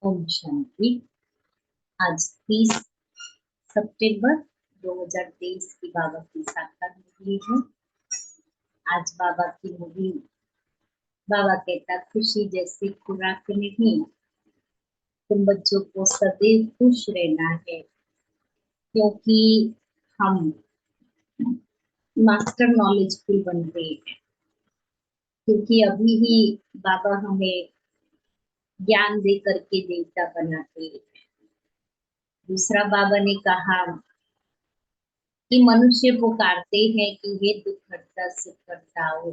ओम शांति। आज 30 सितंबर 2023 की बाबा की साकार मुरली है। आज बाबा की मुरली, बाबा कहता खुशी जैसी खुराक नहीं, तुम बच्चों को सदैव खुश रहना है, क्योंकि हम मास्टर नॉलेजफुल बन रहे हैं। क्योंकि अभी ही बाबा हमें ज्ञान दे करके देवता बनाते हैं। दूसरा बाबा ने कहा कि मनुष्य पुकारते हैं कि हे दुख हरता सुख हरता हो,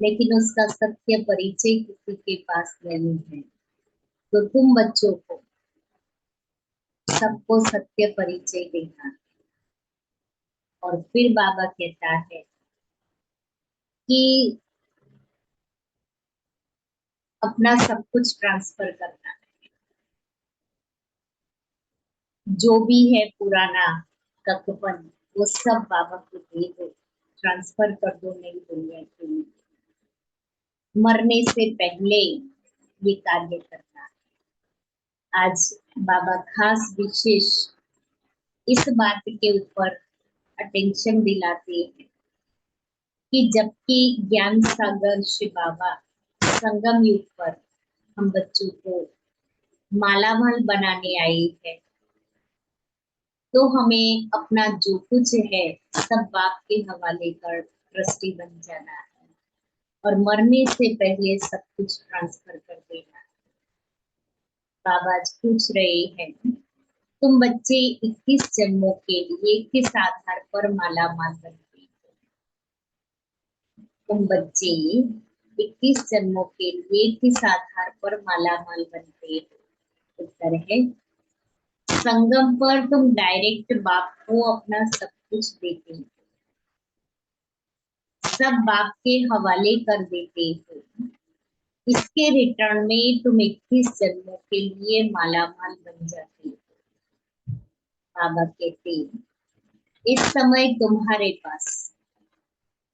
लेकिन उसका सत्य परिचय किसी के पास नहीं है। तो तुम बच्चों को सबको सत्य परिचय देना। और फिर बाबा कहता है कि अपना सब कुछ ट्रांसफर करना है, जो भी है पुराना ककपन वो सब बाबा को दे दो, ट्रांसफर कर दो नई दुनिया के लिए। मरने से पहले ये कार्य करना है। आज बाबा खास विशेष इस बात के ऊपर अटेंशन दिलाते हैं कि जबकि ज्ञान सागर श्री बाबा संगम युग पर हम बच्चों को मालामाल बनाने आए हैं, तो हमें अपना जो कुछ है सब बाप के हवाले कर ट्रस्टी बन जाना है और मरने से पहले सब कुछ ट्रांसफर कर देना है। बाबा आज पूछ रहे हैं, तुम बच्चे 21 जन्मों के लिए किस आधार पर मालामाल बनते हो? तुम बच्चे 21 जन्मों के लिए किस आधार पर मालामाल बनते हो? उत्तर है, संगम पर तुम डायरेक्ट बाप को अपना सब कुछ देते हो, सब बाप के हवाले कर देते हो। इसके रिटर्न में तुम 21 जन्मों के लिए मालामाल बन जाते हो। बाबा कहते, इस समय तुम्हारे पास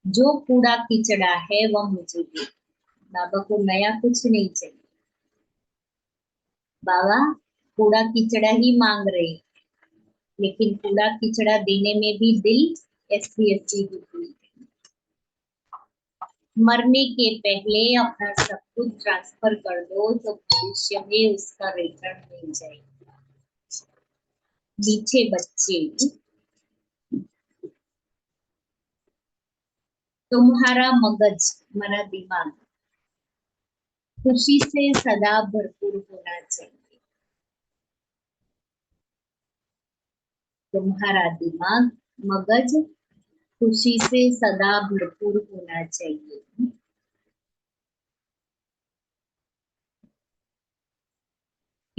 जो कूड़ा कीचड़ा है वह मुझे दे। बाबा को नया कुछ नहीं चाहिए। बाबा कूड़ा कीचड़ा ही मांग रहे, लेकिन कूड़ा कीचड़ा देने में भी दिल ऐसी होती है। मरने के पहले अपना सब कुछ ट्रांसफर कर दो तो भविष्य में उसका रिटर्न मिल जाएगा। मीठे बच्चे, तुम्हारा मगज, हमारा दिमाग खुशी से सदा भरपूर होना चाहिए। तुम्हारा दिमाग, मगज खुशी से सदा भरपूर होना चाहिए।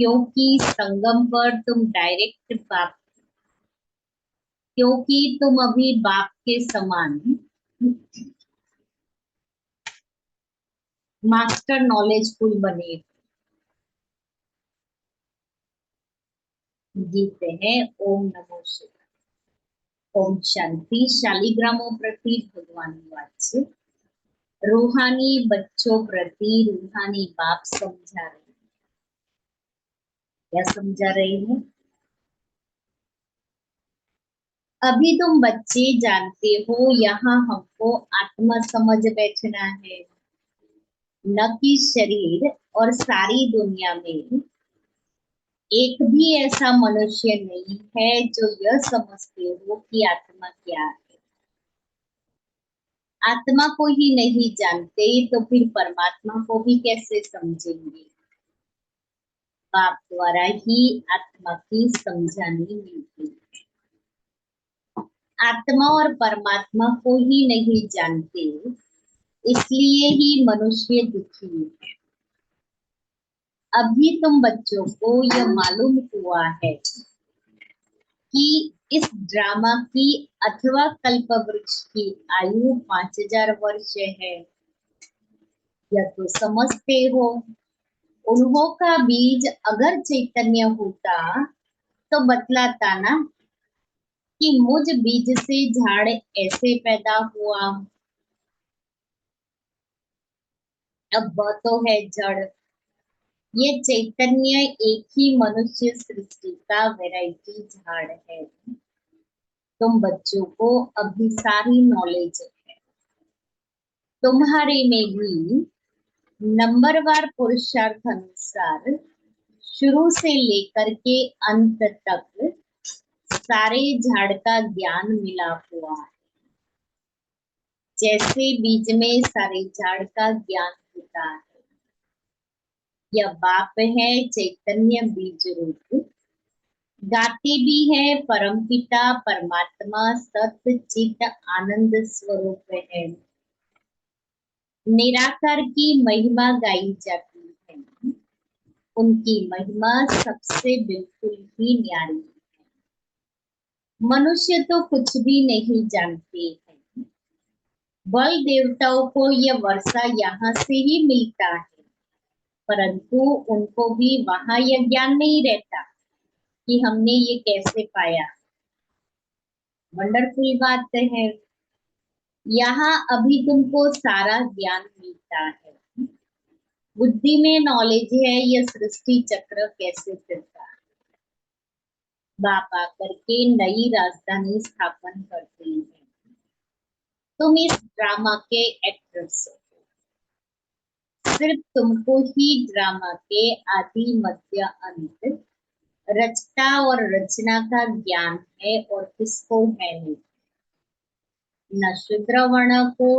क्योंकि संगम पर तुम डायरेक्ट बाप, क्योंकि तुम अभी बाप के समान मास्टर नॉलेजफुल बने। गीत है ओम नमो शिवाय। ओम शांति। शालिग्रामों प्रति भगवान वाच्य, रूहानी बच्चों प्रति रूहानी बाप समझा रहे हैं। क्या समझा रहे हैं? अभी तुम बच्चे जानते हो यहाँ हमको आत्मा समझ बैठना है, न कि शरीर। और सारी दुनिया में एक भी ऐसा मनुष्य नहीं है जो यह समझते हो कि आत्मा क्या है। आत्मा को ही नहीं जानते तो फिर परमात्मा को भी कैसे समझेंगे? बाप द्वारा ही आत्मा की समझानी मिलती है। आत्मा और परमात्मा को ही नहीं जानते, इसलिए ही मनुष्य दुखी है। अभी तुम बच्चों को यह मालूम हुआ है कि इस ड्रामा की अथवा कल्पवृक्ष की आयु 5000 वर्ष है। यह तो समझते हो। उन्हों का बीज अगर चैतन्य होता तो बतलाता ना कि मुझ बीज से झाड़ ऐसे पैदा हुआ। अब वह तो है जड़, ये चैतन्य एक ही मनुष्य सृष्टि का वैरायटी झाड़ है। तुम बच्चों को अभी सारी नॉलेज है। तुम्हारे में भी नंबरवार पुरुषार्थ अनुसार शुरू से लेकर के अंत तक सारे झाड़ का ज्ञान मिला हुआ है। जैसे बीज में सारे झाड़ का ज्ञान होता है। यह बाप है चैतन्य बीज रूप, गाते भी है परमपिता परमात्मा सत्य चित आनंद स्वरूप है। निराकार की महिमा गाई जाती है। उनकी महिमा सबसे बिल्कुल ही न्यारी है। मनुष्य तो कुछ भी नहीं जानते हैं। बल देवताओं को यह वर्षा यहाँ से ही मिलता है, परंतु उनको भी वहां यह ज्ञान नहीं रहता कि हमने ये कैसे पाया। वंडरफुल बात है। यहाँ अभी तुमको सारा ज्ञान मिलता है। बुद्धि में नॉलेज है यह सृष्टि चक्र कैसे चलता है। बाप आकर के नई राजधानी स्थापन करते हैं। तुम इस ड्रामा के एक्टर्स हो। सिर्फ तुमको ही ड्रामा के आदि मध्य अंत रचना और रचना का ज्ञान है और किसको है नहीं। न शूद्र वर्ण को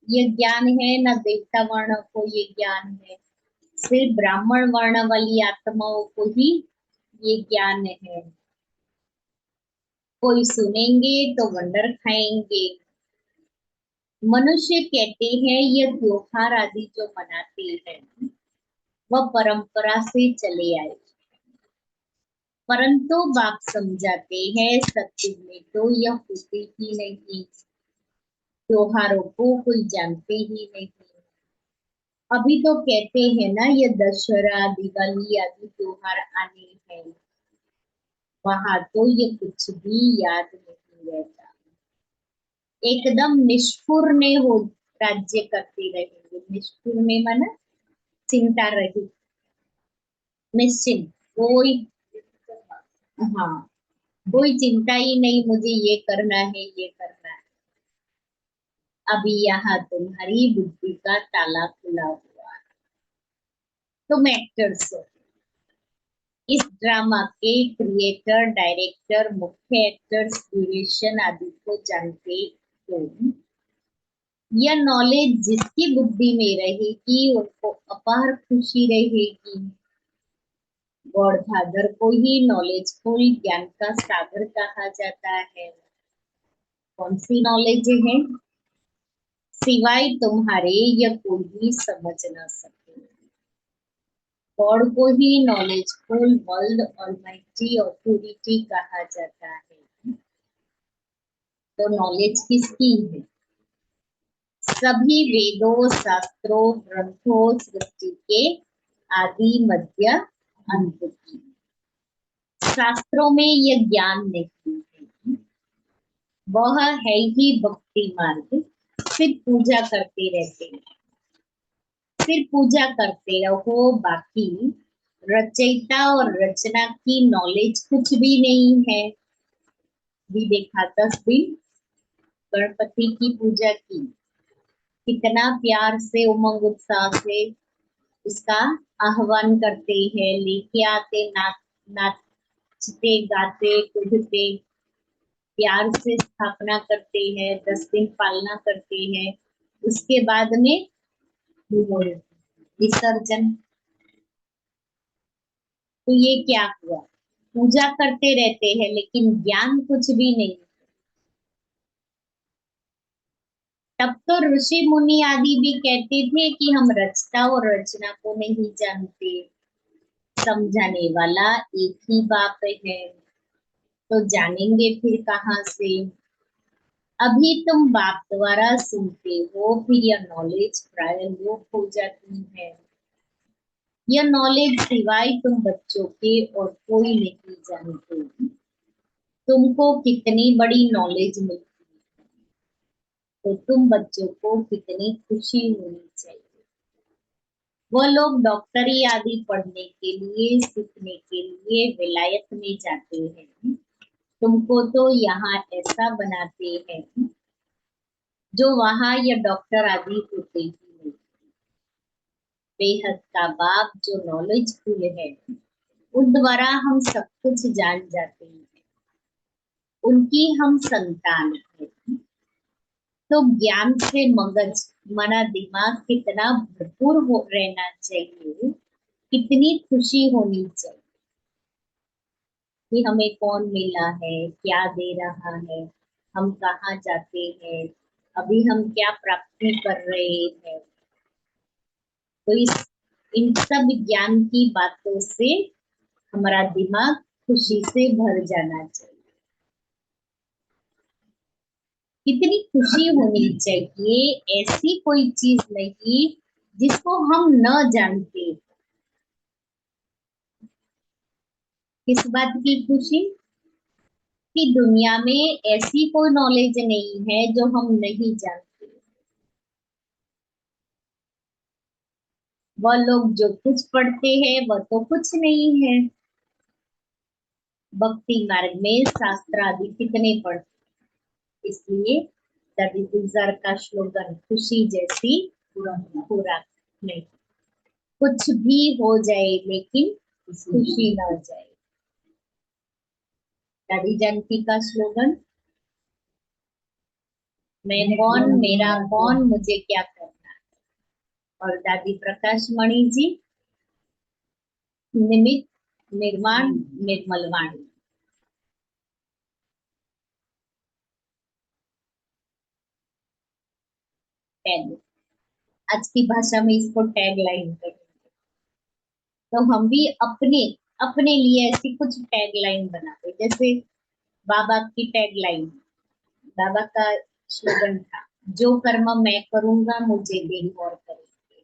ये ज्ञान है, न देवता वर्ण को ये ज्ञान है। सिर्फ ब्राह्मण वर्ण वाली आत्माओं को ही ये ज्ञान है। कोई सुनेंगे तो वंडर खाएंगे। मनुष्य कहते हैं ये त्योहार आदि जो मनाते हैं वह परंपरा से चले आए, परंतु बाप समझाते हैं सत्य में तो यह होते ही नहीं। त्योहारों को कोई जानते ही नहीं। अभी तो कहते हैं ना ये दशहरा दिवाली आदि त्योहार आने हैं, वहां तो ये कुछ भी याद नहीं रहता। एकदम निष्ठुर ने हो राज्य करते रहेंगे। निष्ठुर में माना चिंता रही, निश्चिंत, कोई, हाँ, कोई चिंता ही नहीं मुझे ये करना है ये करना है। अभी यहाँ तुम्हारी बुद्धि का ताला खुला हुआ है। तुम एक्टर्स हो। इस ड्रामा के क्रिएटर डायरेक्टर मुख्य एक्टर्स ड्यूरेशन आदि को जानते हो। यह नॉलेज जिसकी बुद्धि में रहेगी उनको अपार खुशी रहेगी। गॉड फादर को ही नॉलेजफुल ज्ञान का सागर कहा जाता है। कौन सी नॉलेज है सिवाय तुम्हारे यह कोई भी समझ ना सके। गॉड को ही नॉलेजफुल वर्ल्ड ऑलमाइटी ऑथोरिटी कहा जाता है। तो नॉलेज किसकी है? सभी वेदों शास्त्रों ग्रंथों सृष्टि के आदि मध्य अंत की। शास्त्रों में यह ज्ञान नहीं है। वह है ही भक्ति मार्ग। सिर्फ पूजा करते रहते हैं। सिर्फ पूजा करते रहो, बाकी रचयिता और रचना की नॉलेज कुछ भी नहीं है। भी देखा 10 दिन गणपति की पूजा की, कितना प्यार से उमंग उत्साह से उसका आह्वान करते हैं, लेके आते, नाचते गाते कूदते प्यार से स्थापना करते हैं, 10 दिन पालना करते हैं। उसके बाद में विसर्जन। तो ये क्या हुआ? पूजा करते रहते हैं लेकिन ज्ञान कुछ भी नहीं। तब तो ऋषि मुनि आदि भी कहते थे कि हम रचना और रचना को नहीं जानते। समझाने वाला एक ही बाप है, तो जानेंगे फिर कहाँ से? अभी तुम बाप द्वारा सुनते हो, फिर यह नॉलेज प्राय लोप हो जाती है। यह नॉलेज सिवाय तुम बच्चों के और कोई नहीं जानते। तुमको कितनी बड़ी नॉलेज मिलती है, तो तुम बच्चों को कितनी खुशी होनी चाहिए। वो लोग डॉक्टरी आदि पढ़ने के लिए, सीखने के लिए विलायत में जाते हैं। तुमको तो यहाँ ऐसा बनाते हैं जो वहां ये डॉक्टर आदि होते ही नहीं। बेहद का बाप जो नॉलेजफुल है, उन द्वारा हम सब कुछ जान जाते हैं, उनकी हम संतान हैं। तो ज्ञान से मगज, हमारा दिमाग कितना भरपूर हो रहना चाहिए, कितनी खुशी होनी चाहिए कि हमें कौन मिला है, क्या दे रहा है, हम कहाँ जाते हैं, अभी हम क्या प्राप्ति कर रहे हैं। तो इन सब ज्ञान की बातों से हमारा दिमाग खुशी से भर जाना चाहिए। कितनी खुशी होनी चाहिए, ऐसी कोई चीज नहीं जिसको हम न जानते। किस बात की खुशी? कि दुनिया में ऐसी कोई नॉलेज नहीं है जो हम नहीं जानते। वह लोग जो कुछ पढ़ते हैं वह तो कुछ नहीं है। भक्ति मार्ग में शास्त्र आदि कितने पढ़ते, इसलिए ददी गुलजार का स्लोगन खुशी जैसी पूरा नहीं। कुछ भी हो जाए लेकिन खुशी ना जाए। दादी जानकी का स्लोगन, मैं कौन, मेरा कौन, मुझे क्या करना। और दादी प्रकाश मणि जी, निमित्त निर्माण निर्मल वाणी। टैग, आज की भाषा में इसको टैग लाइन कहेंगे। तो हम भी अपने अपने लिए ऐसी कुछ टैग लाइन बनाते, जैसे बाबा की टैग लाइन। बाबा का स्लोगन था, जो कर्म मैं करूंगा मुझे देव और करेंगे।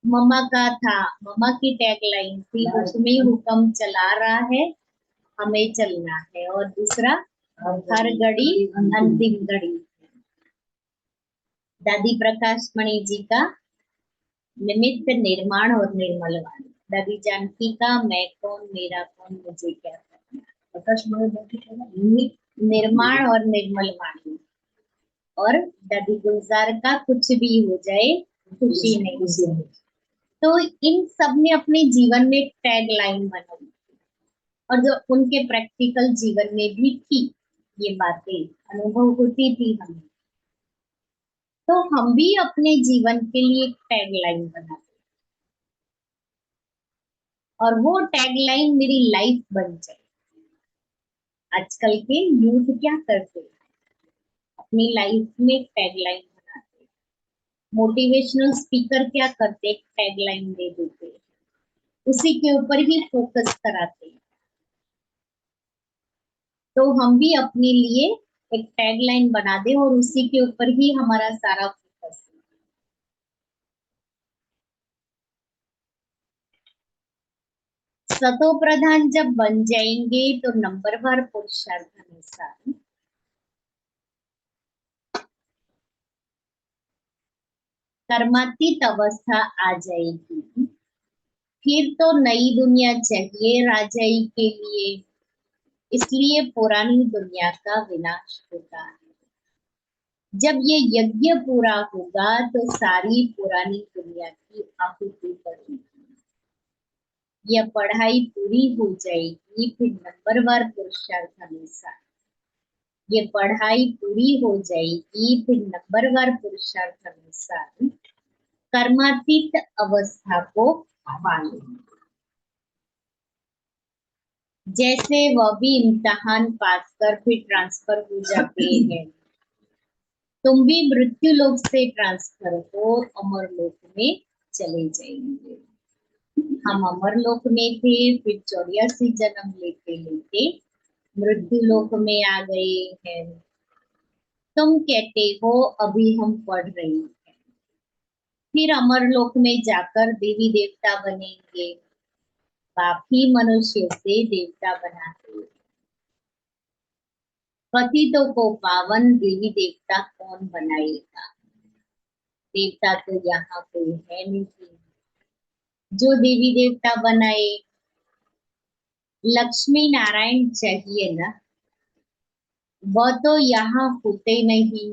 मम्मा का था, मम्मा की टैग लाइन थी, उसमें हुक्म चला रहा है, हमें चलना है। और दूसरा, हर घड़ी अंतिम घड़ी। दादी प्रकाश मणि जी का निमित्त निर्माण और निर्मल वाणी। दादी जानकी का मैं कौन, मेरा कौन, मुझे क्या करना। प्रकाश मणि जी का निर्माण और निर्मल वाणी। और दादी गुलजार का कुछ भी हो जाए खुशी नहीं। तो इन सब ने अपने जीवन में एक टैग लाइन बनाई, और जो उनके प्रैक्टिकल जीवन में भी थी, ये बातें अनुभव होती थी हमें। तो हम भी अपने जीवन के लिए एक टैग लाइन बनाते, और वो टैग लाइन मेरी लाइफ बन जाए। आजकल के यूथ क्या करते हैं, अपनी लाइफ में एक टैग लाइन बनाते हैं। मोटिवेशनल स्पीकर क्या करते, एक टैग लाइन दे देते हैं, उसी के ऊपर ही फोकस कराते हैं। तो हम भी अपने लिए एक टैग लाइन बना दे और उसी के ऊपर ही हमारा सारा फोकस। सतो प्रधान जब बन जाएंगे तो नंबरवार पुरुषार्थानुसार कर्मातीत अवस्था आ जाएगी। फिर तो नई दुनिया चाहिए राजाई के लिए, इसलिए पुरानी दुनिया का विनाश होता है। जब ये यज्ञ पूरा होगा तो सारी पुरानी दुनिया की आहुति पड़ेगी। यह पढ़ाई पूरी हो जाएगी, फिर नंबरवार पुरुषार्थ अनुसार ये पढ़ाई पूरी हो जाएगी, फिर नंबरवार पुरुषार्थ अनुसार कर्मातीत अवस्था को पालेंगे। जैसे वह भी इम्तिहान पास कर फिर ट्रांसफर हो जाते हैं, तुम भी मृत्यु लोक से ट्रांसफर हो अमर लोक में चले जाएंगे। हम अमर लोक में थे, फिर 84 जन्म लेते लेते मृत्यु लोक में आ गए हैं। तुम कहते हो अभी हम पढ़ रहे हैं, फिर अमर लोक में जाकर देवी देवता बनेंगे। बाकी मनुष्य से देवता बनाते, पतितों को पावन देवी देवता कौन बनाएगा। देवता तो यहाँ कोई है नहीं, जो देवी देवता बनाए, लक्ष्मी नारायण चाहिए ना, वो तो यहाँ होते नहीं।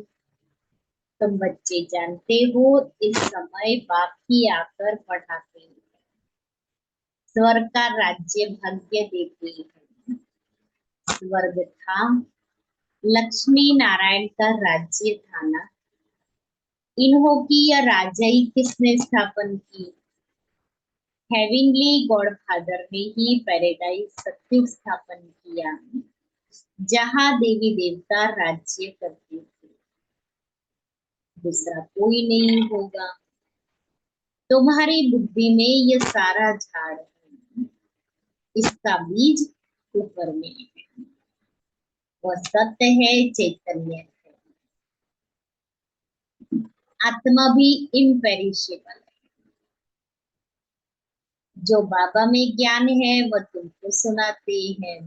तुम बच्चे जानते हो, इस समय बाप ही आकर पढ़ाते हैं, स्वर्ग का राज्य भाग्य देते हैं। स्वर्ग था, लक्ष्मी नारायण का राज्य था ना। इन्हों की यह राजाई किसने स्थापन की? हेविंगली गॉड फादर ने ही पैराडाइज सत्युग स्थापन किया, जहाँ देवी देवता राज्य करते थे। दूसरा कोई नहीं होगा। तुम्हारी बुद्धि में ये सारा झाड़ है, इसका बीज ऊपर में है। वह सत्य है, चैतन्य है। आत्मा भी इम्पेरिशेबल है। जो बाबा में ज्ञान है वह तुमको सुनाते हैं।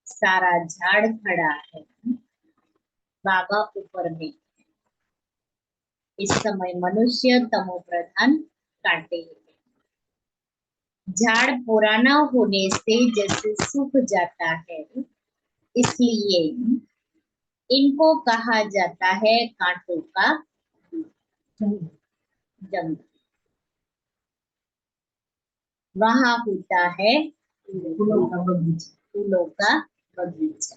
सारा झाड़ खड़ा है, बाबा ऊपर में। इस समय मनुष्य तमो प्रधान काटे हैं। झाड़ पुराना होने से जैसे सूख जाता है, इसलिए इनको कहा जाता है कांटों का जंगल। वहां होता है फूलों का बगीचा। फूलों का बगीचा।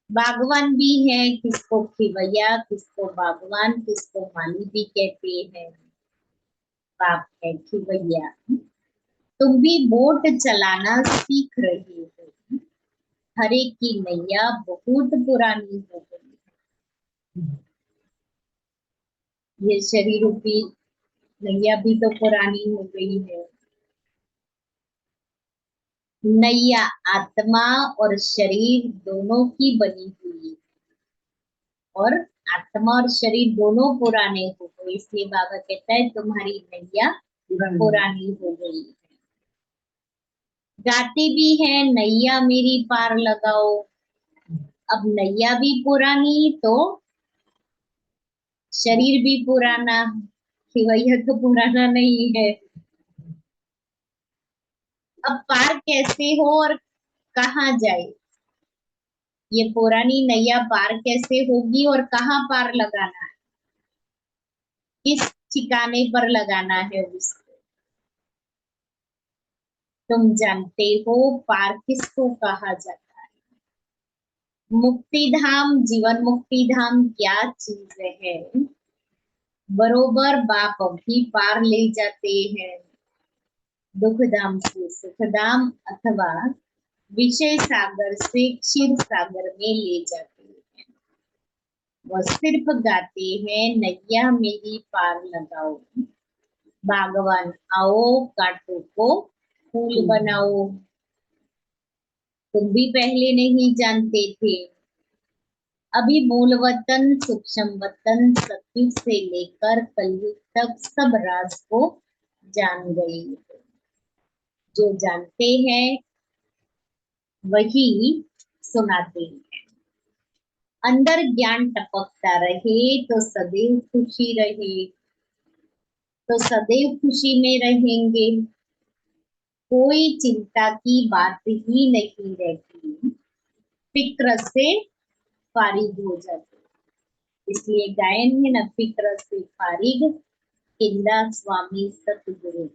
बागवान भी है, किसको खिवैया, किसको बागवान, किसको माली भी कहते हैं। बाप है खिवैया। तुम भी बोट चलाना सीख रहे हो। हरे की नैया बहुत पुरानी हो गई। ये शरीर रूपी नैया भी तो पुरानी हो गई है। नैया आत्मा और शरीर दोनों की बनी हुई है, और आत्मा और शरीर दोनों पुराने हो गए, इसलिए बाबा कहता है तुम्हारी नैया पुरानी हो गई है। गाते भी है नैया मेरी पार लगाओ। अब नैया भी पुरानी तो शरीर भी पुराना। खिवैया तो पुराना नहीं है। अब पार कैसे हो और कहाँ जाए? ये पुरानी नैया पार कैसे होगी और कहाँ पार लगाना है? किस ठिकाने पर लगाना है उसको? तुम जानते हो पार किसको कहा जाता है? मुक्ति धाम, जीवन मुक्ति धाम क्या चीज है? बरोबर बाप भी पार ले जाते हैं। दुख धाम से सुख धाम, अथवा विषय सागर से क्षीर सागर में ले जाते हैं। वह सिर्फ गाते हैं नैया मेरी पार लगाओ। बागवान आओ, कांटों को फूल बनाओ। तुम भी पहले नहीं जानते थे। अभी मूल वतन, सूक्ष्म वतन, सतयुग से लेकर कलयुग तक सब राज को जान गए। जो जानते हैं वही सुनाते हैं। अंदर ज्ञान टपकता रहे तो सदैव खुशी रहे, तो सदैव खुशी में रहेंगे। कोई चिंता की बात ही नहीं रहती, फिक्र से फारिग हो जाते। इसलिए गायन है न, फिक्र से फारिग किंदा स्वामी सतगुरु।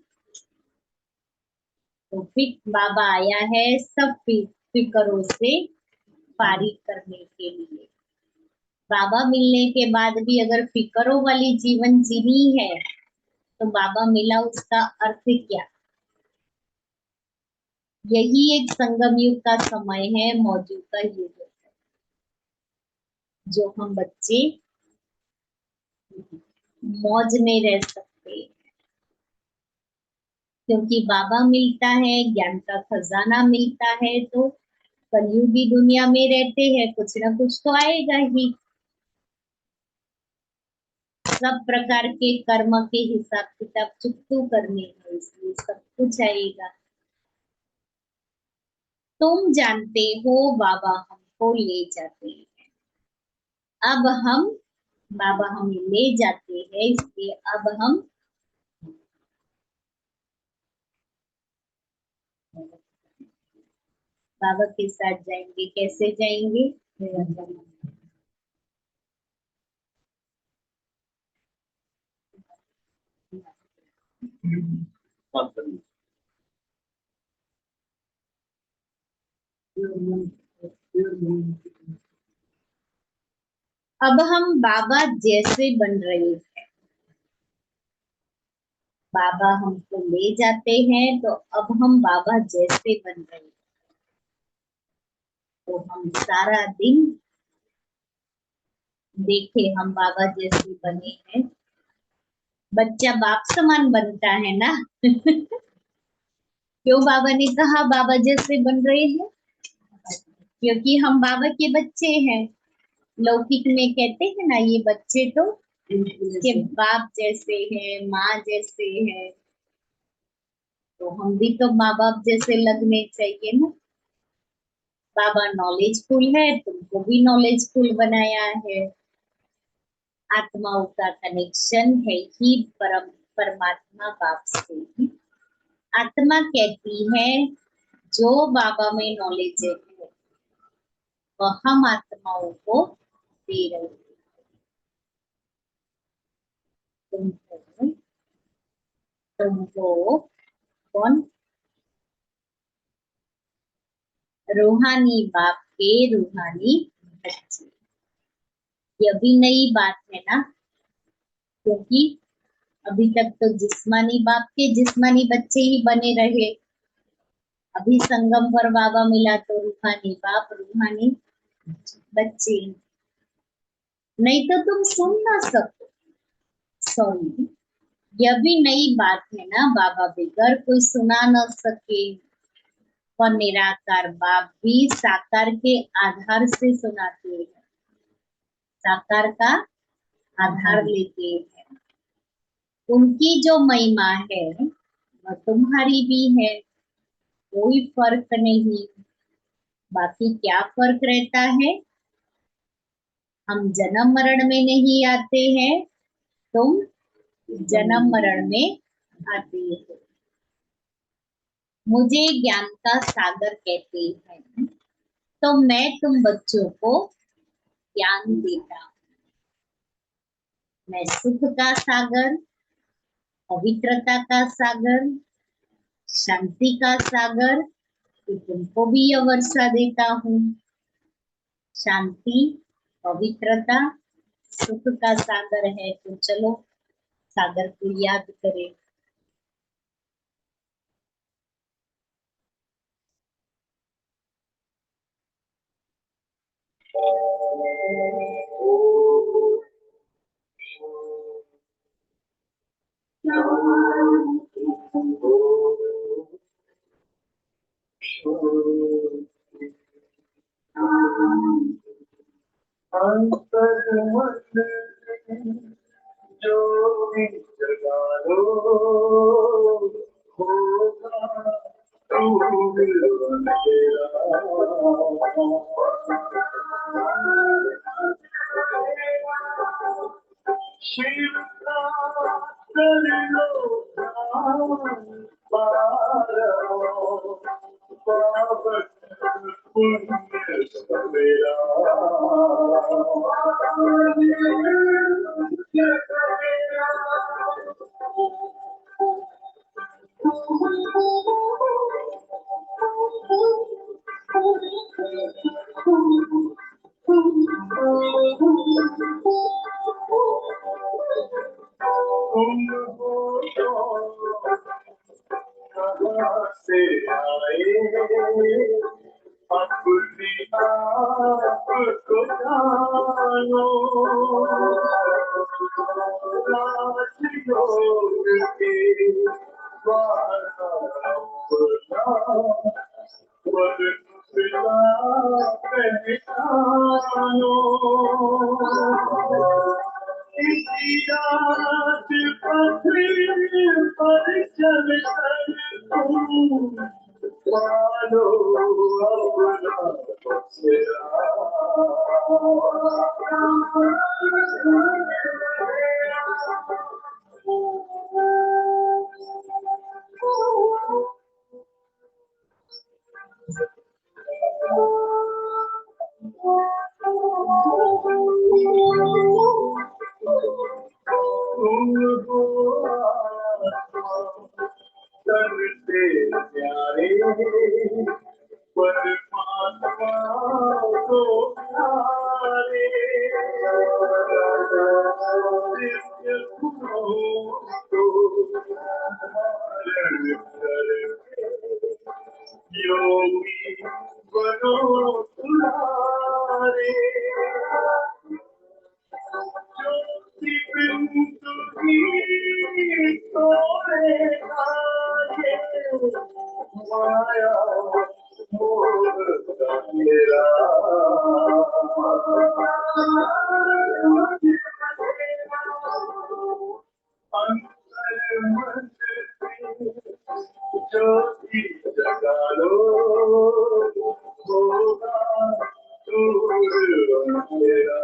तो फिक बाबा आया है सब फिक्रों से फारिग करने के लिए। बाबा मिलने के बाद भी अगर फिक्रों वाली जीवन जीनी है तो बाबा मिला उसका अर्थ क्या? यही एक संगम युग का समय है, मौजूदा युग है, जो हम बच्चे मौज में रह सकते हैं। क्योंकि बाबा मिलता है, ज्ञान का खजाना मिलता है, तो कलयुगी दुनिया में रहते हैं, कुछ ना कुछ तो आएगा ही। सब प्रकार के कर्म के हिसाब किताब चुकतू करने हैं, इसलिए सब कुछ आएगा। तुम जानते हो बाबा हमको ले जाते हैं। अब हम बाबा हमें ले जाते हैं, इसलिए अब हम बाबा के साथ जाएंगे, कैसे जाएंगे? अब हम बाबा जैसे बन रहे हैं, बाबा हमको ले जाते हैं तो अब हम बाबा जैसे बन रहे हैं। तो हम सारा दिन देखे हम बाबा जैसे बने हैं। बच्चा बाप समान बनता है ना। क्यों बाबा ने कहा बाबा जैसे बन रहे हैं? क्योंकि हम बाबा के बच्चे हैं। लौकिक में कहते हैं ना, ये बच्चे तो के बाप जैसे हैं, माँ जैसे हैं। तो हम भी तो माँ बाप जैसे लगने चाहिए ना। बाबा नॉलेजफुल है, तुमको भी नॉलेजफुल बनाया है। आत्माओं का कनेक्शन है ही परमात्मा बाप से ही। आत्मा कहती है जो बाबा में नॉलेज है वह हम आत्माओं को दे रहे हैं। तुमको तुमको कौन? रूहानी बाप के रूहानी बच्चे। ये अभी नई बात है ना, क्योंकि अभी तक तो जिस्मानी बाप के जिस्मानी बच्चे ही बने रहे। अभी संगम पर बाबा मिला तो रूहानी बाप रूहानी बच्चे। नहीं तो तुम सुन ना सको। सॉरी, यह भी नई बात है ना। बाबा बगैर कोई सुना न सके। और निराकार बाप भी साकार के आधार से सुनाते हैं। साकार का आधार लेते हैं। उनकी जो महिमा है वह तुम्हारी भी है। कोई फर्क नहीं। बाकी क्या फर्क रहता है? हम जन्म मरण में नहीं आते हैं, तुम जन्म मरण में आते हो। मुझे ज्ञान का सागर कहते हैं, तो मैं तुम बच्चों को ज्ञान देता हूँ। मैं सुख का सागर, पवित्रता का सागर, शांति का सागर, तो तुमको भी यह वर्षा देता हूँ। शांति, पवित्रता, सुख का सागर है, तो चलो सागर को याद करें। जो भी जगा लो होगा तू मिलन तेरा। शिव का कर लो पारो पावन पुण्य सवेरा। तुम हो तो कहाँ से आए अपने आप को जानो। लाज योग के द्वारा अपना वरन पिता पहचानो। इसी रात पथरी पर चल कर तुम मानो अपना बसेरा। करते प्यारे परमात्मा को प्यारे नित्य गुणों को धारण करके योगी बनो तुम्हारे ज्योति बिंदु की तोड़े आए माया मोह का घेरा अंतर मन की ज्योति जगा लो होगा दूर अंधेरा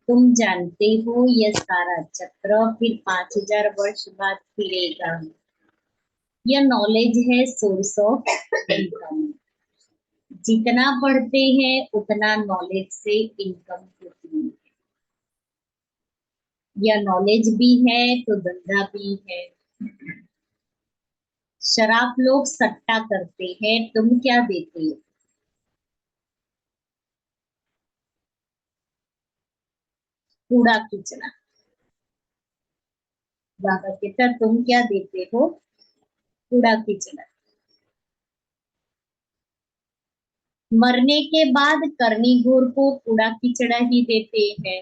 तुम जानते हो यह सारा चक्र फिर 5000 वर्ष बाद फिरेगा। यह नॉलेज है सोर्स ऑफ इनकम। जितना पढ़ते हैं उतना नॉलेज से इनकम होती है। यह नॉलेज भी है तो धंधा भी है। शराब लोग सट्टा करते हैं, तुम क्या देते हो? कूड़ा किचड़ा। बाबा कहता तुम क्या देते हो? कूड़ा किचड़ा। मरने के बाद करनी घोर को कूड़ा किचड़ा ही देते हैं।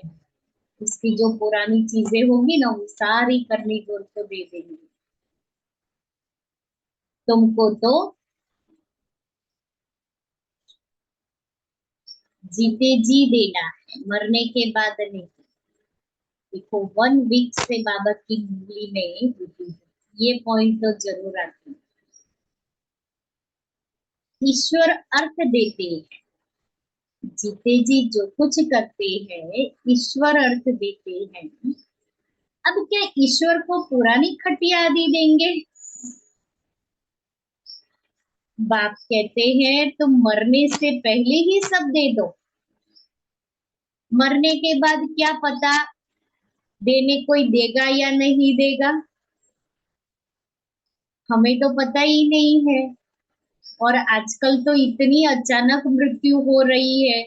उसकी जो पुरानी चीजें होगी ना वो सारी करनी घोर को दे देंगे। तुमको तो जीते जी देना है, मरने के बाद नहीं। देखो 1 वीक से बाबा की उंगली में होती है, ये पॉइंट तो जरूर आती है। ईश्वर अर्थ देते हैं। जीते जी जो कुछ करते हैं ईश्वर अर्थ देते हैं। अब क्या ईश्वर को पुरानी खटिया दी देंगे? बाप कहते हैं तुम मरने से पहले ही सब दे दो। मरने के बाद क्या पता देने कोई देगा या नहीं देगा, हमें तो पता ही नहीं है। और आजकल तो इतनी अचानक मृत्यु हो रही है,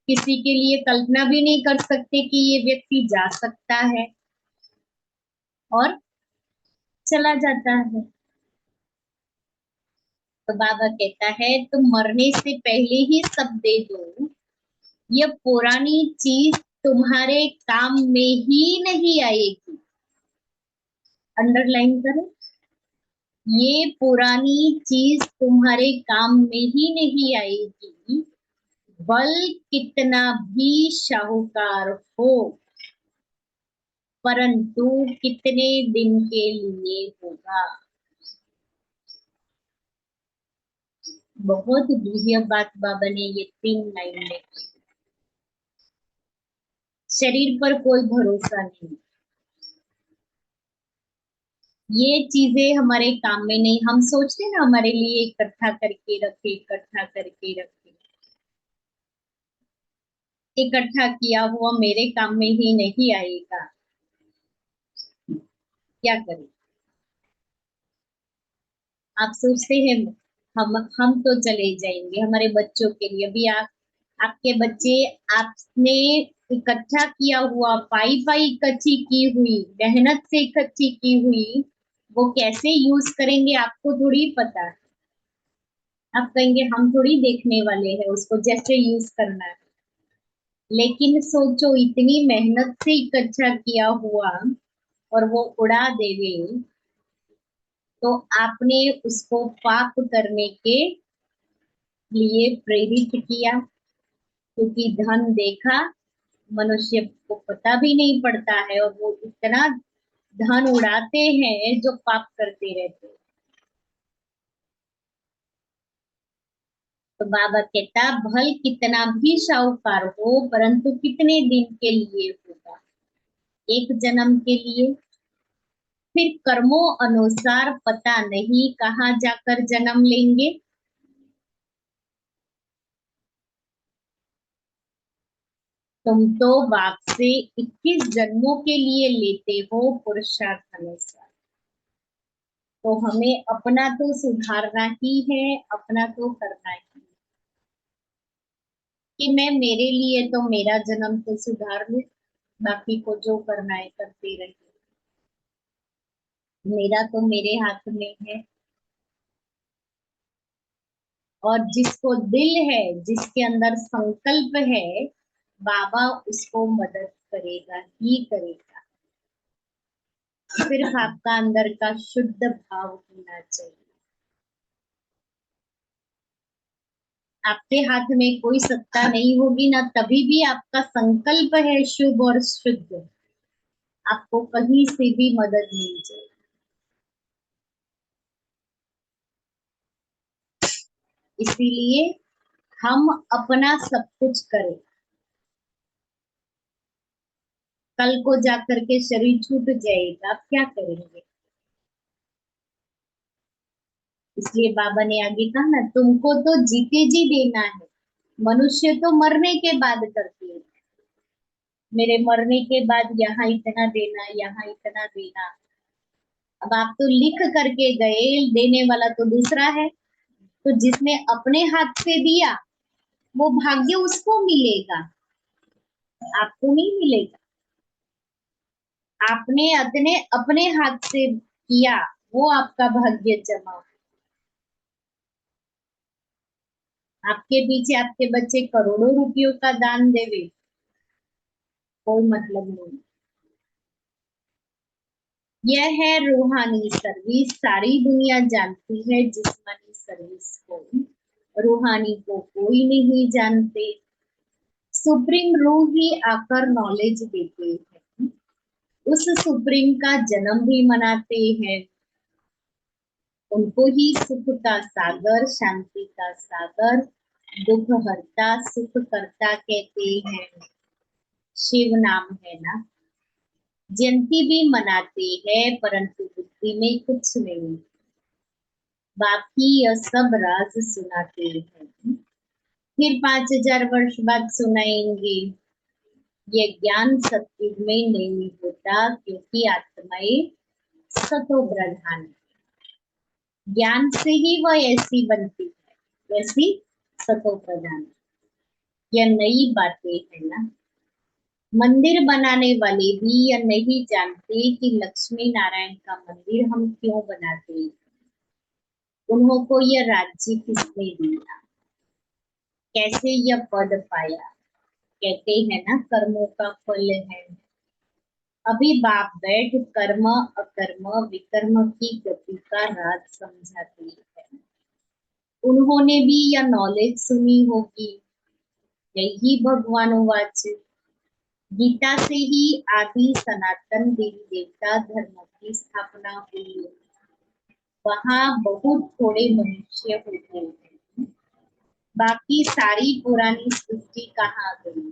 किसी के लिए कल्पना भी नहीं कर सकते कि ये व्यक्ति जा सकता है और चला जाता है। तो बाबा कहता है तुम मरने से पहले ही सब दे दो। ये पुरानी चीज तुम्हारे काम में ही नहीं आएगी। अंडरलाइन करो, ये पुरानी चीज तुम्हारे काम में ही नहीं आएगी। बल कितना भी शाहूकार हो, परंतु कितने दिन के लिए होगा। बहुत दिव्य बात बाबा ने ये 3 लाइन में। शरीर पर कोई भरोसा नहीं, ये चीजें हमारे काम में नहीं। हम सोचते ना हमारे लिए इकट्ठा करके रखे, इकट्ठा करके रखे। इकट्ठा किया हुआ मेरे काम में ही नहीं आएगा, क्या करें? आप सोचते हैं हम तो चले जाएंगे हमारे बच्चों के लिए। अभी आपके बच्चे आपने इकट्ठा किया हुआ पाई पाई इकट्ठी की हुई मेहनत से इकट्ठी की हुई वो कैसे यूज करेंगे आपको थोड़ी पता है। आप कहेंगे हम थोड़ी देखने वाले हैं उसको कैसे यूज करना है। लेकिन सोचो इतनी मेहनत से इकट्ठा किया हुआ और वो उड़ा देवे तो आपने उसको पाप करने के लिए प्रेरित किया। क्योंकि धन देखा मनुष्य को पता भी नहीं पड़ता है, और वो इतना धन उड़ाते हैं जो पाप करते रहते हैं। तो बाबा कहता, भल कितना भी साहूकार हो, परंतु कितने दिन के लिए होगा? एक जन्म के लिए। फिर कर्मों अनुसार पता नहीं कहाँ जाकर जन्म लेंगे। तुम तो बाप से 21 जन्मों के लिए लेते हो पुरुषार्थ अनुसार। तो हमें अपना तो सुधारना ही है, अपना तो करना ही है। कि मैं मेरे लिए तो मेरा जन्म तो सुधार लूं, बाकी को जो करना है करते रहिए, मेरा तो मेरे हाथ में है। और जिसको दिल है, जिसके अंदर संकल्प है, बाबा उसको मदद करेगा ही करेगा। सिर्फ आपका अंदर का शुद्ध भाव होना चाहिए। आपके हाथ में कोई सत्ता नहीं होगी ना, तभी भी आपका संकल्प है शुभ और शुद्ध, आपको कहीं से भी मदद मिल जाए। इसीलिए हम अपना सब कुछ करें। कल को जाकर के शरीर छूट जाएगा, आप क्या करेंगे? इसलिए बाबा ने आगे कहा ना, तुमको तो जीते जी देना है। मनुष्य तो मरने के बाद करते हैं, मेरे मरने के बाद यहाँ इतना देना, यहाँ इतना देना। अब आप तो लिख करके गए, देने वाला तो दूसरा है। तो जिसने अपने हाथ से दिया, वो भाग्य उसको मिलेगा, आपको नहीं मिलेगा। आपने अपने अपने हाथ से किया, वो आपका भाग्य जमा। आपके पीछे आपके बच्चे करोड़ों रुपयों का दान देवे, कोई मतलब नहीं। यह है रूहानी सर्विस। सारी दुनिया जानती है जिस्मानी सर्विस को, रूहानी को कोई नहीं जानते। सुप्रीम रूह ही आकर नॉलेज देते हैं, उस सुप्रीम का जन्म भी मनाते हैं। उनको ही सुख का सागर, शांति का सागर, दुख हरता सुख करता कहते हैं। शिव नाम है ना। जयंती भी मनाते हैं, परंतु बुद्धि में कुछ नहीं, बाकी यह सब राज सुनाते हैं। फिर 5000 वर्ष बाद सुनाएंगे। ये ज्ञान सत्युग में नहीं होता, क्योंकि आत्माएं सतो प्रधान है। ज्ञान से ही वह ऐसी बनती है, वैसी सतो प्रधान। यह नई बातें है ना। मंदिर बनाने वाले भी यह नहीं जानते कि लक्ष्मी नारायण का मंदिर हम क्यों बनाते हैं, उन्हों को यह राज्य किसने दिया, कैसे यह पद पाया। कहते हैं ना, कर्मों का फल है। अभी बाप बैठ कर्म अकर्म विकर्म की गति का राज समझाते हैं। उन्होंने भी यह नॉलेज सुनी होगी। यही भगवानुवाच, गीता से ही आदि सनातन देवी देवता धर्म की स्थापना हुई। वहाँ बहुत थोड़े मनुष्य होते हैं, बाकी सारी पुरानी सृष्टि कहाँ गई?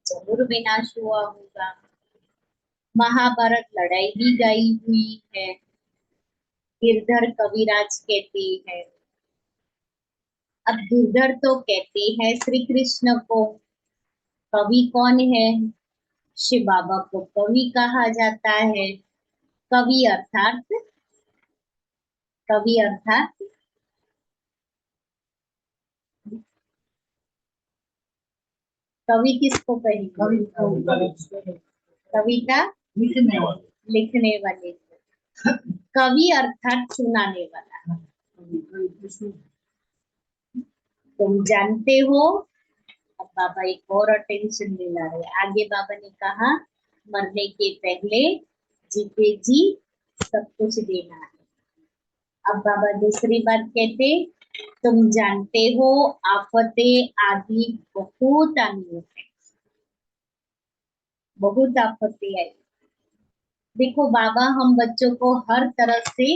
जरूर विनाश हुआ होगा। महाभारत लड़ाई भी गई हुई है, गिरधर कविराज कहते हैं। अब गिरधर तो कहते हैं श्री कृष्ण को। कवि कौन है? शिव बाबा को कवि कहा जाता है। कवि अर्थात, कवि अर्थात कवि किसको कहेंगे? कविता लिखने वाले को। कवि अर्थात सुनाने वाला। तुम जानते हो। अब बाबा एक और अटेंशन दिला रहे। आगे बाबा ने कहा, मरने के पहले जीते जी सब कुछ देना है। अब बाबा दूसरी बात कहते, तुम जानते हो आफतें आदि बहुत आई है, बहुत आफतें आई। देखो बाबा हम बच्चों को हर तरह से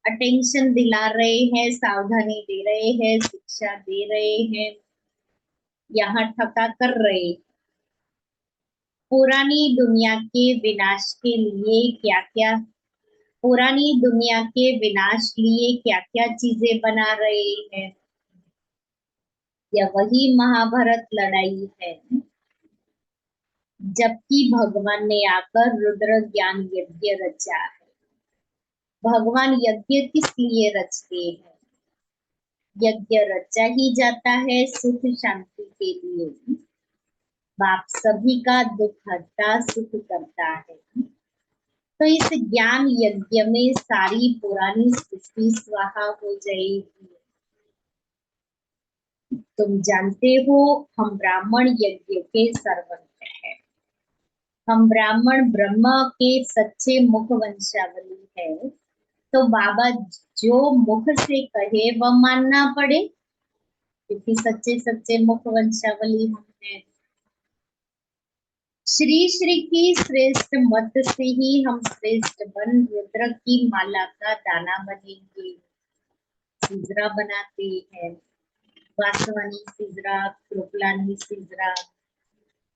अटेंशन दिला रहे हैं, सावधानी दे रहे हैं, शिक्षा दे रहे हैं, यहाँ ठका कर रहे हैं। पुरानी दुनिया के विनाश के लिए क्या क्या, पुरानी दुनिया के विनाश लिए क्या क्या चीजें बना रहे हैं। यह वही महाभारत लड़ाई है, जबकि भगवान ने आकर रुद्र ज्ञान यज्ञ रचा है। भगवान यज्ञ किस लिए रचते हैं? यज्ञ रचा ही जाता है सुख शांति के लिए। बाप सभी का दुख हरता सुख करता है। तो इस ज्ञान यज्ञ में सारी पुरानी सृष्टि स्वाहा हो जाएगी। तुम जानते हो हम ब्राह्मण यज्ञ के सर्वंत हैं। हम ब्राह्मण ब्रह्म के सच्चे मुख वंशावली है। तो बाबा जो मुख से कहे वह मानना पड़े, क्योंकि सच्चे सच्चे मुख वंशावली हम हैं। श्री श्री की श्रेष्ठ मत से ही हम श्रेष्ठ बन रुद्र की माला का दाना बनेंगे। सिजरा बनाते हैं, वासवानी सिजरा, कृपलानी सिजरा।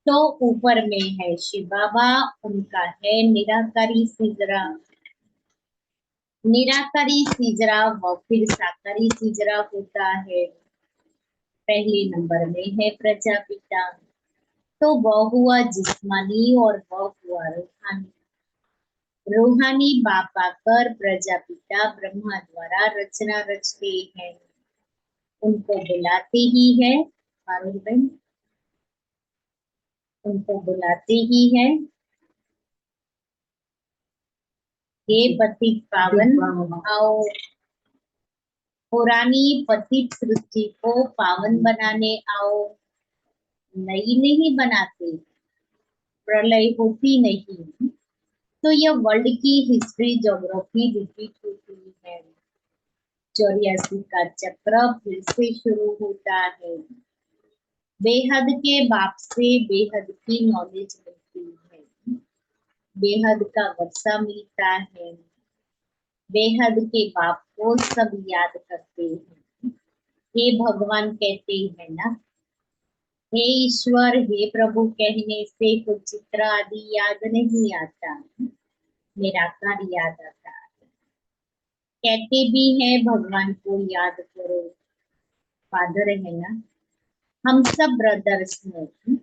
तो ऊपर में है शिव बाबा, उनका है निराकारी सिजरा। निराकारी सिजरा व फिर साकारी सिजरा होता है। पहले नंबर में है प्रजापिता, तो वह हुआ जिस्मानी और वह हुआ रूहानी। रूहानी बाप आकर प्रजापिता ब्रह्मा द्वारा रचना रचते हैं। उनको बुलाते ही है, पारुल बहन, उनको बुलाते ही है, हे पतित पावन आओ। पुरानी पतित सृष्टि को पावन बनाने आओ। नई नहीं बनाते, प्रलय होती नहीं, तो यह वर्ल्ड की हिस्ट्री ज्योग्राफी रिपीट होती है। 84 का चक्र फिर से शुरू होता है। बेहद के बाप से बेहद की नॉलेज मिलती है, बेहद का वर्षा मिलता है। बेहद के बाप को सब याद करते हैं। हे भगवान कहते हैं ना, हे ईश्वर, हे प्रभु कहने से कुछ चित्र आदि याद नहीं आता, निराकार याद आता है। कहते भी हैं भगवान को याद करो, फादर है ना। हम सब ब्रदर्स हैं,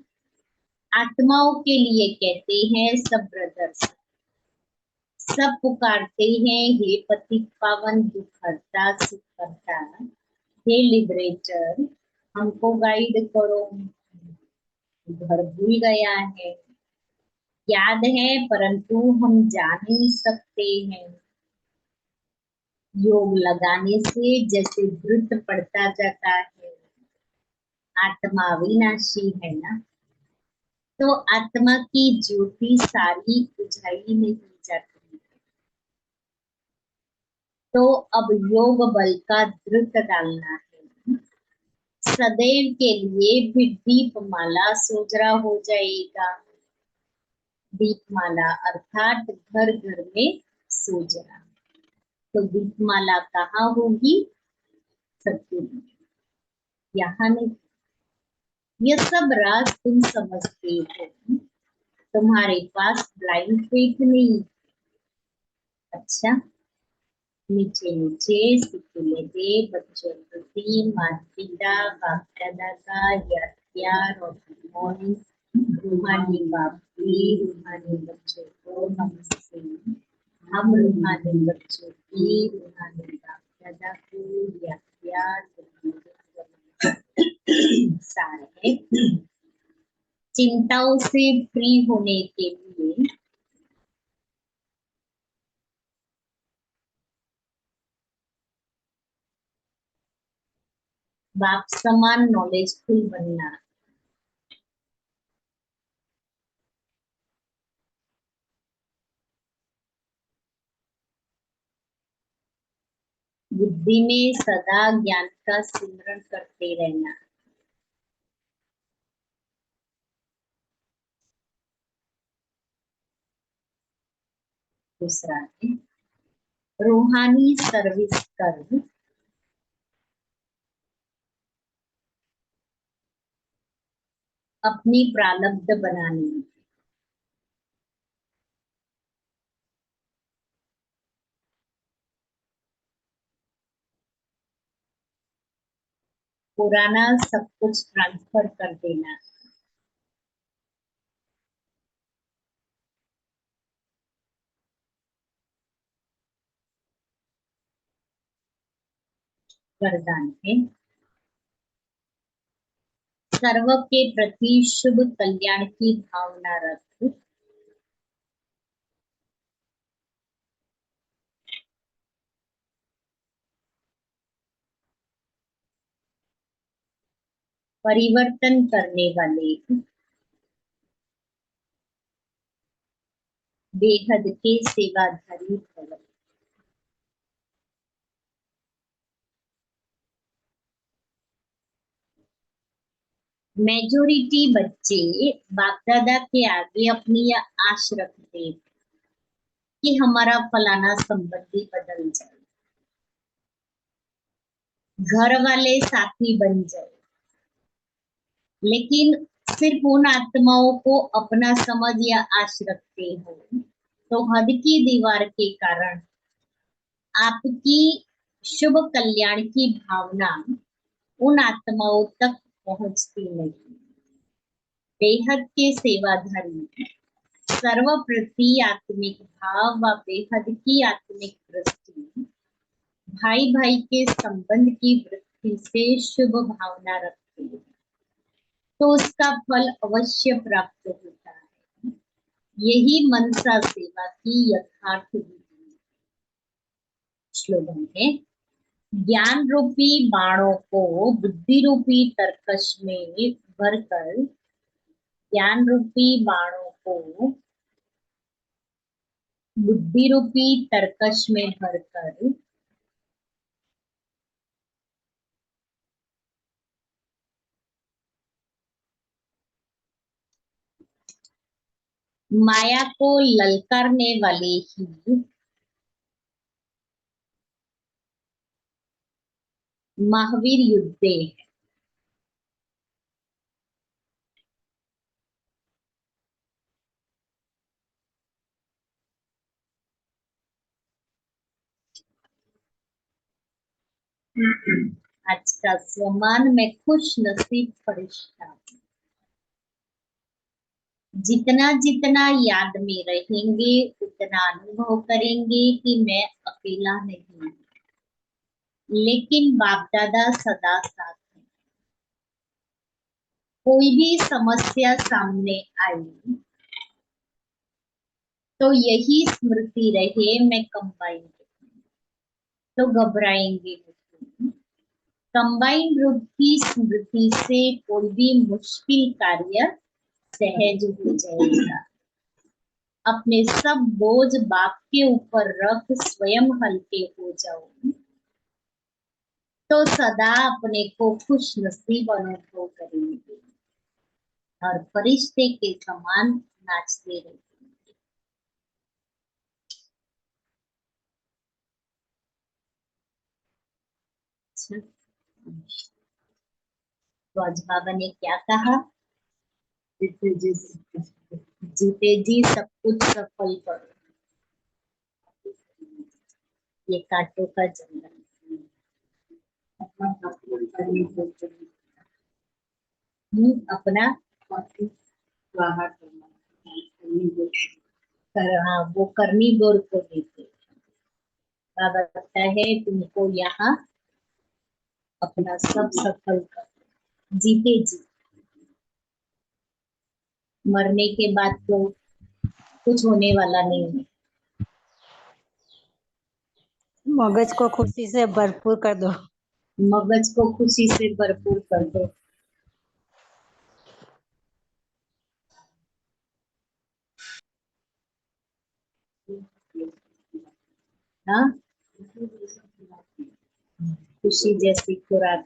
आत्माओं के लिए कहते हैं सब ब्रदर्स। सब पुकारते हैं हे पतित पावन दुख हरता सुख करता, हे लिबरेटर हमको गाइड करो। घर भूल गया है, याद है परंतु हम जा नहीं सकते हैं। योग लगाने से जैसे वृत्त पड़ता जाता है। आत्मा अविनाशी है ना, तो आत्मा की ज्योति सारी बुझाई नहीं जाती। तो अब योग बल का धृत डालना है। सदैव के लिए भी दीपमाला सोजरा हो जाएगा। दीपमाला अर्थात घर घर में सोजरा। तो दीपमाला कहाँ होगी? सत्य में, यहाँ नहीं। यह सब राज तुम समझते हो, तुम्हारे पास ब्लाइंड फेथ नहीं। अच्छा, नीचे नीचे सिक्के दे बच्चों प्रति माता पिता बाप दादा का याद प्यार और गुड मॉर्निंग। रूहानी बाप की रूहानी बच्चों को नमस्ते। हम रूहानी बच्चों की रूहानी बाप दादा को याद प्यार सारे चिंताओं से फ्री होने के लिए बाप समान नॉलेजफुल बनना। बुद्धि में सदा ज्ञान का सिमरन करते रहना। दूसरा है रूहानी सर्विस कर अपनी प्रारब्ध बनानी। पुराना सब कुछ ट्रांसफर कर देना। वरदान है सर्व के प्रति शुभ कल्याण की भावना रख परिवर्तन करने वाले बेहद के सेवाधारी भव। मेजोरिटी बच्चे बाप दादा के आगे अपनी यह आश रखते हैं कि हमारा फलाना संबंधी बदल जाए, घर वाले साथी बन जाए, लेकिन सिर्फ उन आत्माओं को अपना समझ या आश रखते हो तो हद की दीवार के कारण आपकी शुभ कल्याण की भावना उन आत्माओं तक पहुंचती नहीं। बेहद के सेवाधारी सर्व प्रति आत्मिक भाव व बेहद की आत्मिक दृष्टि भाई भाई के संबंध की वृद्धि से शुभ भावना रखते हैं तो उसका फल अवश्य प्राप्त होता है। यही मनसा सेवा की यथार्थ विधि है। श्लोगन है ज्ञान रूपी बाणों को बुद्धि रूपी तरकश में भरकर ज्ञान रूपी बाणों को बुद्धि रूपी तरकश में भरकर माया को ललकारने वाले ही महावीर युद्धे है। आज का स्वमान में खुश नसीब फरिश्ता जितना जितना याद में रहेंगे उतना अनुभव करेंगे कि मैं अकेला नहीं हूँ, लेकिन बाप दादा सदा साथ हैं। कोई भी समस्या सामने आई तो यही स्मृति रहे मैं कंबाइन तो घबराएंगे नहीं। कंबाइन रूप की स्मृति से कोई भी मुश्किल कार्य सहज हो जाएगा। अपने सब बोझ बाप के ऊपर रख स्वयं हल्के हो जाओ तो सदा अपने को खुश नसीब अनुभव करेंगे और फरिश्ते के समान नाचते रहेंगे। अच्छा, तो आज बाबा ने क्या कहा? जीते जी सब कुछ सफल करो। ये कांटों का जंगल अपना बाहर हाँ वो करनी गौर को देते। बाबा कहता है तुमको यहाँ अपना सब सफल कर जीते जी। मरने के बाद तो कुछ होने वाला नहीं है। मगज को खुशी से भरपूर कर दो। मगज को खुशी से भरपूर कर दो। हाँ खुशी जैसी खुराक।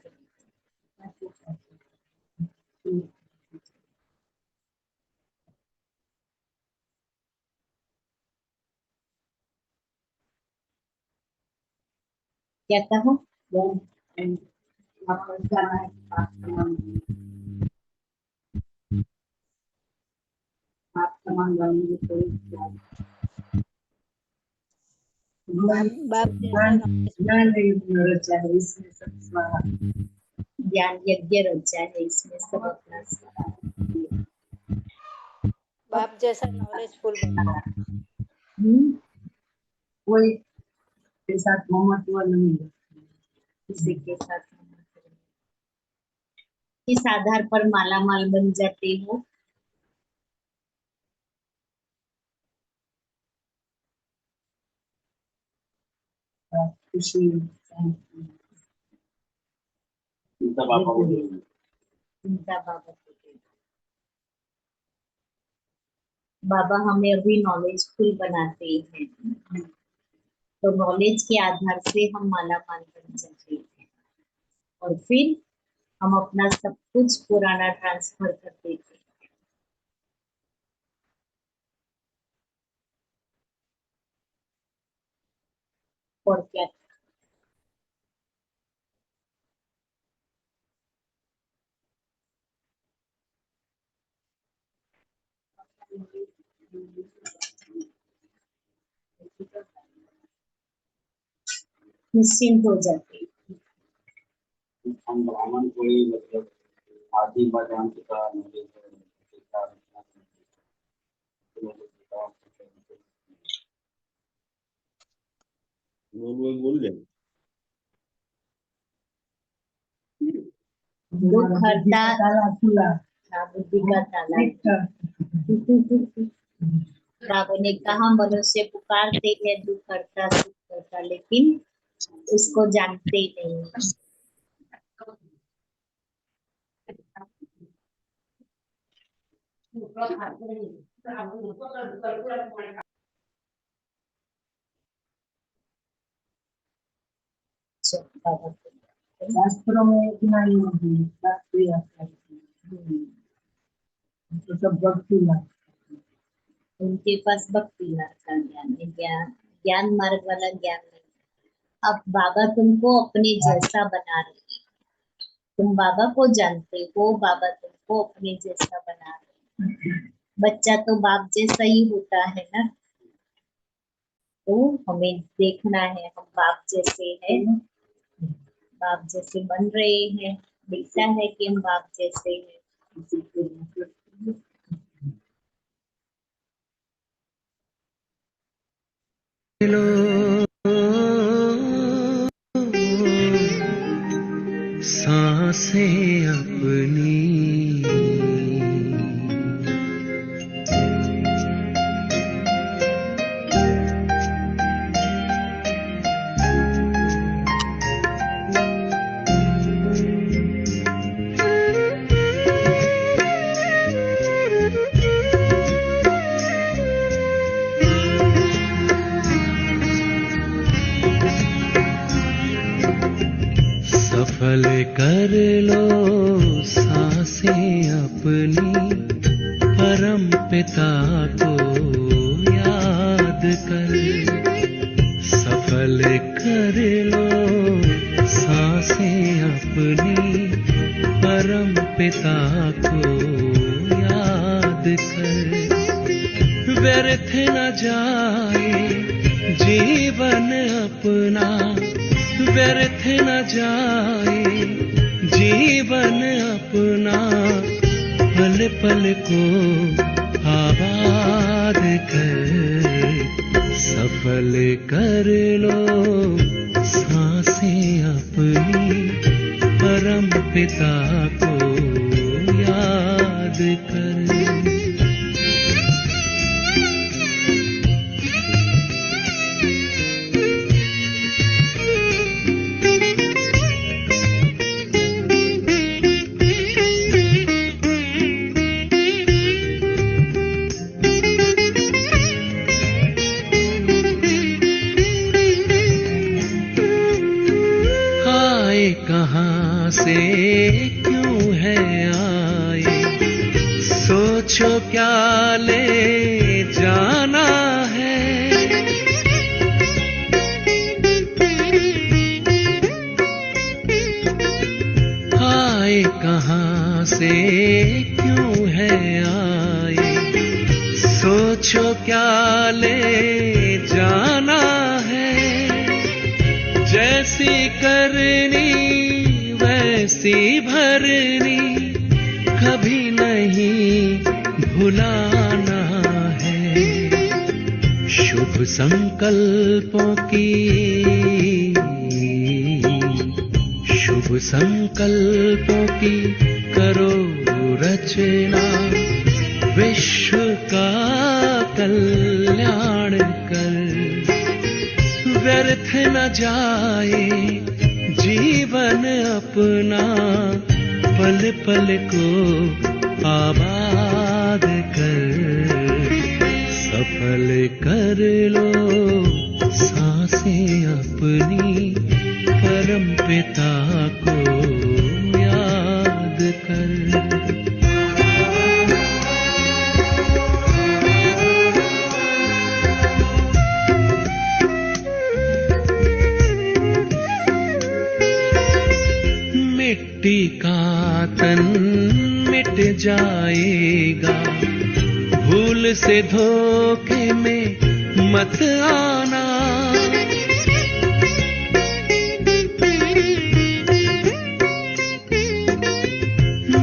क्या कहा? बाप जैसा knowledge ज्ञान यज्ञ रचा है, इसमें सब अपना सारा। बाप जैसा नॉलेजफुल बनो। कोई के साथ महत्व नहीं है, किसी के साथ महत्व नहीं। किस आधार पर माला माल बन जाते हो? खुशी, चिंता बाबा को दे। चिंता बाबा को दे। बाबा हमें अभी नॉलेजफुल बनाते हैं, तो नॉलेज के आधार से हम माला माल बन जाते हैं और फिर हम अपना सब कुछ पुराना ट्रांसफर कर देते हैं। और क्या? निश्चिंत हो जाते हैं। हम ब्राह्मण को ही मतलब आदि भगवान का नॉलेज वो बोल दे। दुख हरता हाँ, बुद्धि का ताला। बाबा ने कहा मनुष्य पुकारते हैं दुख हरता सुख करता, लेकिन उसको जानते नहीं। शास्त्रों में इतना ही नहीं, शास्त्रीय तो सब भक्ति मार्ग, उनके पास भक्ति मार्ग का ज्ञान है, ज्ञान मार्ग वाला ज्ञान नहीं। अब बाबा तुमको अपने जैसा बना रहे हैं, तुम बाबा को जानते हो, बाबा तुमको अपने जैसा बना रहे हैं। बच्चा तो बाप जैसा ही होता है ना, तो हमें देखना है हम बाप जैसे हैं, बाप जैसे बन रहे हैं, दिखता है कि हम बाप जैसे हैं। सांसें अपनी सफल कर लो सांसें अपनी, परम पिता को याद कर। सफल कर लो सांसें अपनी, परम पिता को याद कर। व्यर्थ न जाए जीवन अपना, व्यर्थ न जाए जीवन अपना, पल पल को आबाद कर। सफल कर लो सांसें अपनी, परम पिता को याद कर। क्यों है आए, सोचो क्या ले जाना है। आए कहाँ से क्यों है आए, सोचो क्या ले जाना है। जैसी करनी वैसी भरनी, कभी नहीं भुलाना है। शुभ संकल्पों की, शुभ संकल्पों की करो रचना, विश्व का कल्याण कर। व्यर्थ न जाए जीवन अपना, पल पल को आबाद कर। सफल कर लो सांसें अपनी, परम पिता को याद कर। मिट्टी का तन मिट जाएगा, भूल से धोखे में मत आना।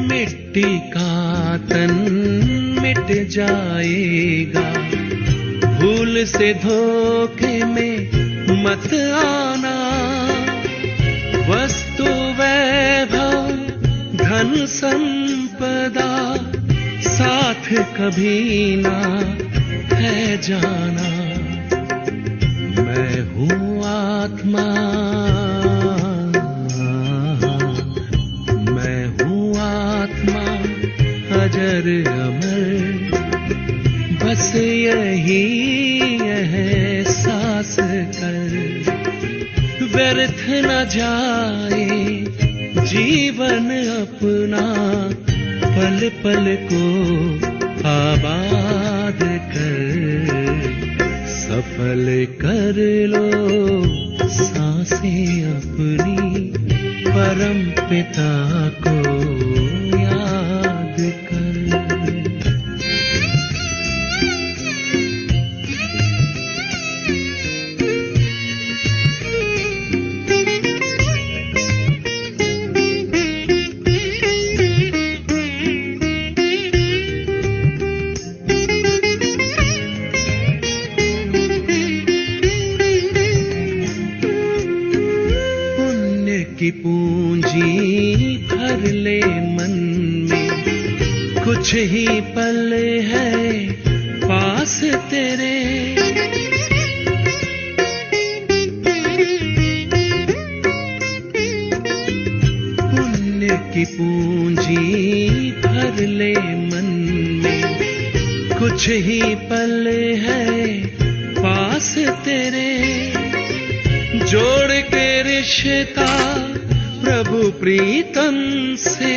मिट्टी का तन मिट जाएगा, भूल से धोखे में मत आना। वस्तु वैभव धन संपदा, साथ कभी ना है जाना। मैं हूँ आत्मा, मैं हूँ आत्मा अजर अमर, बस यही एहसास कर। व्यर्थ न जाए जीवन अपना, पल पल को आबाद कर। सफल कर लो सांसें अपनी, परम पिता को याद कर। की पूंजी भर ले मन में, कुछ ही पल है पास तेरे। पुण्य की पूंजी भर ले मन में, कुछ ही पल है पास तेरे। जोड़ के रिश्ता प्रभु प्रीतम से,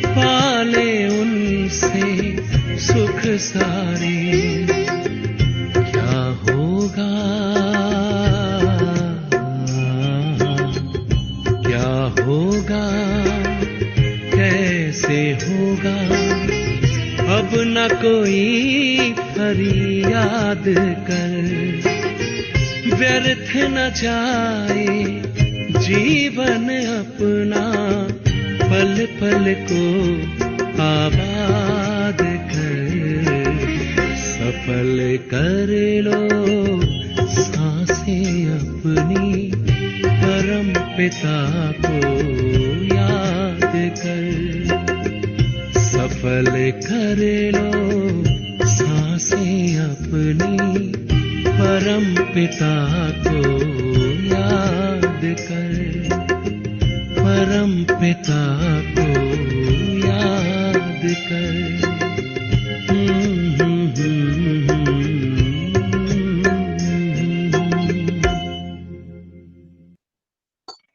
पाले उनसे सुख सारे। क्या होगा, क्या होगा, कैसे होगा, अब न कोई फरियाद कर। व्यर्थ न जाए जीवन अपना, पल पल को आबाद कर। सफल कर लो सांसें अपनी, परम पिता को याद कर। सफल कर लो सांसें अपनी, परम पिता को याद कर। परम पिता को याद कर।